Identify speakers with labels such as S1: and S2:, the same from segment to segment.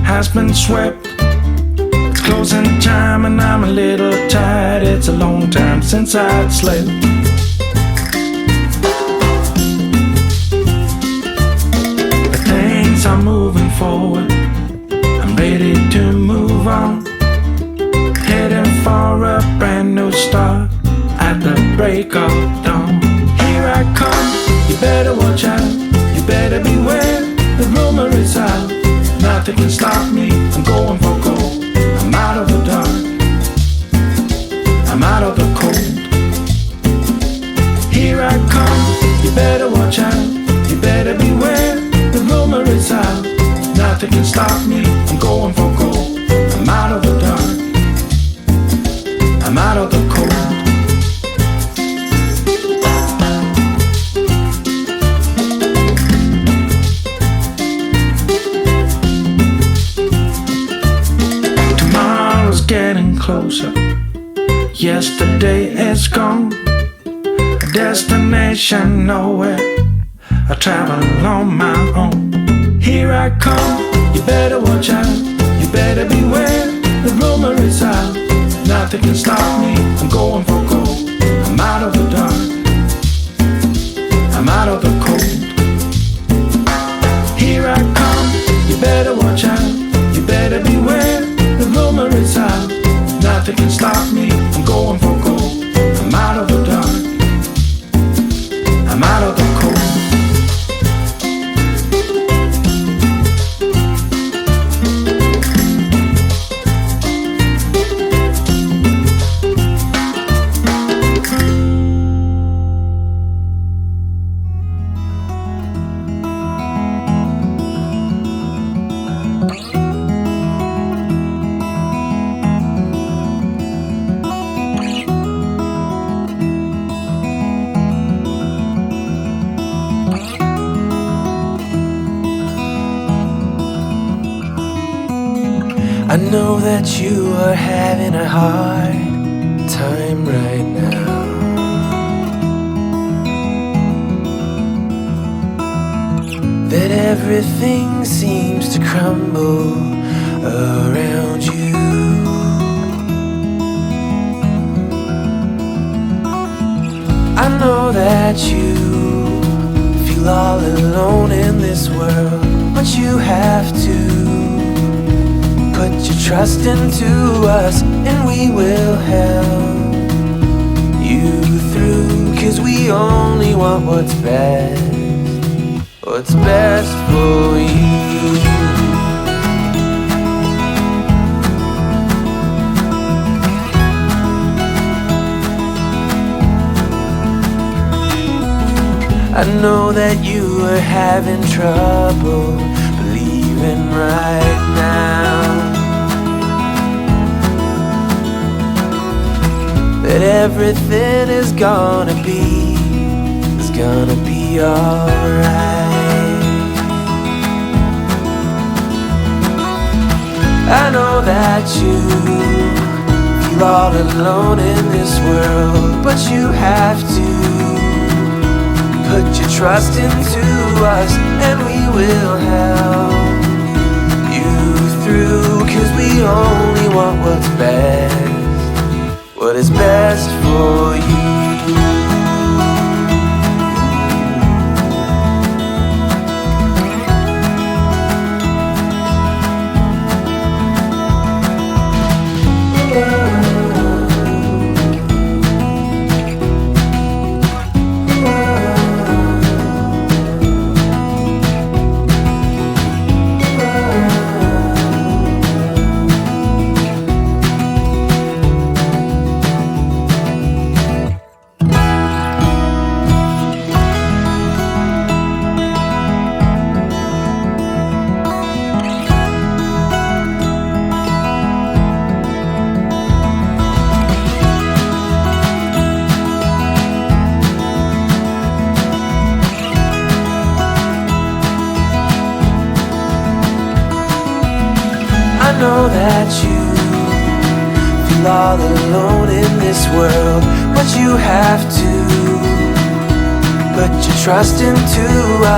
S1: has been swept. It's closing time and I'm a little tired. It's a long time since I'd slept. But things are moving forward. I'm ready to move on. Heading for a brand new start at the break of dawn. Here I come, you better watch out, you better beware. The rumor is out, nothing can stop me. I'm going for gold, I'm out of the dark, I'm out of the cold. Here I come, you better watch out, you better beware. The rumor is out, nothing can stop me. I'm going for gold, I'm out of the dark, I'm out of the cold. Tomorrow's getting closer. Yesterday is gone. A destination nowhere. I travel on my own. Here I come. You better watch out. You better beware. The rumor is out. Nothing can stop me. I'm going for gold. I'm out of the dark, I'm out of the cold. Here I come. You better watch out. You better beware. The rumor is out. Nothing can stop me. I'm going for gold. I'm out of the dark, I'm out of the cold.
S2: I know that you are having a hard time right now. That everything seems to crumble around you. I know that you feel all alone in this world, but you have to put your trust into us, and we will help you through. 'Cause we only want what's best for you. I know that you are having trouble believing right now that everything is gonna be alright. I know that you feel all alone in this world, but you have to put your trust into us, and we will help you through. 'Cause we only want what's best, what is best for you. I know that you feel all alone in this world, but you have to put your trust into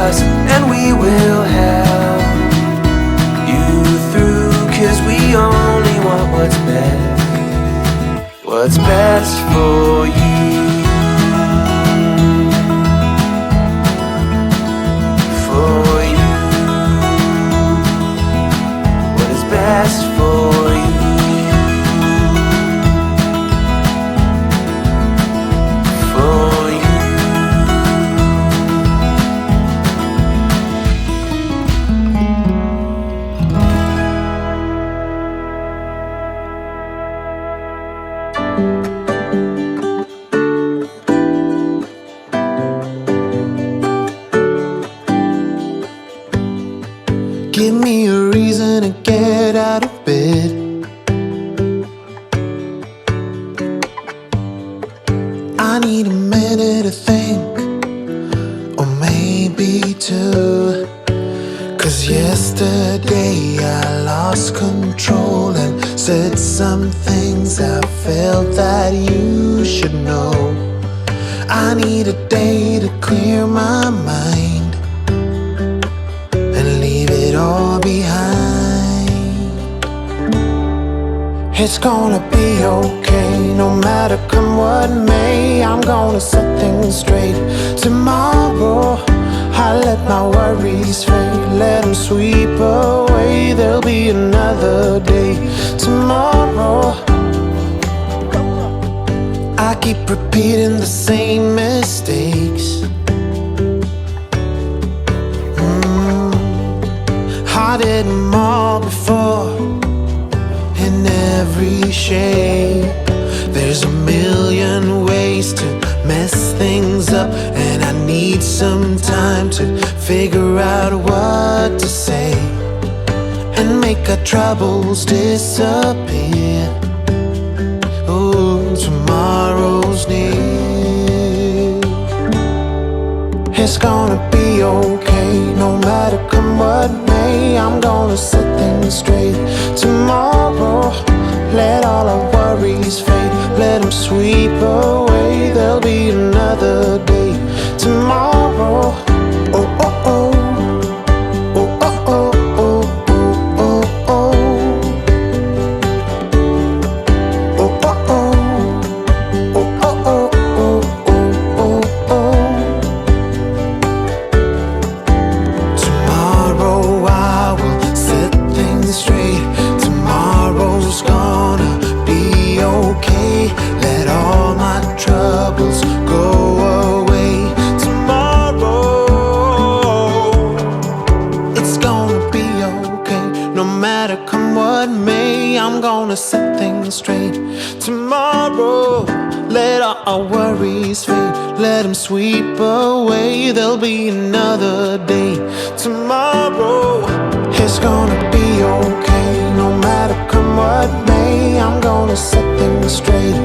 S2: us, and we will help you through. what's best for you. For you, what is best for you. For you. Give me a reason to get out of bed. I need a minute to think, or maybe two. 'Cause yesterday I lost control and said some things I felt that you should know. I need a day to clear my mind and leave it all behind. It's gonna be okay, no matter come what may. I'm gonna set things straight. Tomorrow I let my worries fade, let them sweep away. There'll be another day tomorrow. I keep repeating the same mistakes. I did them all before, in every shape. There's a million ways to mess things up, and I need some time to figure out what to say and make our troubles disappear. Oh, tomorrow's near. It's gonna be okay, no matter come what may. I'm gonna set things straight tomorrow. Let all our worries fade, let them sweep away. There'll be another day tomorrow. Oh, oh, oh. Oh, oh, oh, oh, oh, oh, oh. Oh, oh, oh. Oh, oh, oh, oh, oh, oh, oh. Tomorrow I will set things straight. Tomorrow's gonna be okay. Let all my troubles go away. Tomorrow it's gonna be okay, no matter come what may. I'm gonna set things straight tomorrow. Let all our worries fade, let them sweep away. There'll be another day tomorrow. It's gonna be okay, no matter come what may. I'm gonna set things straight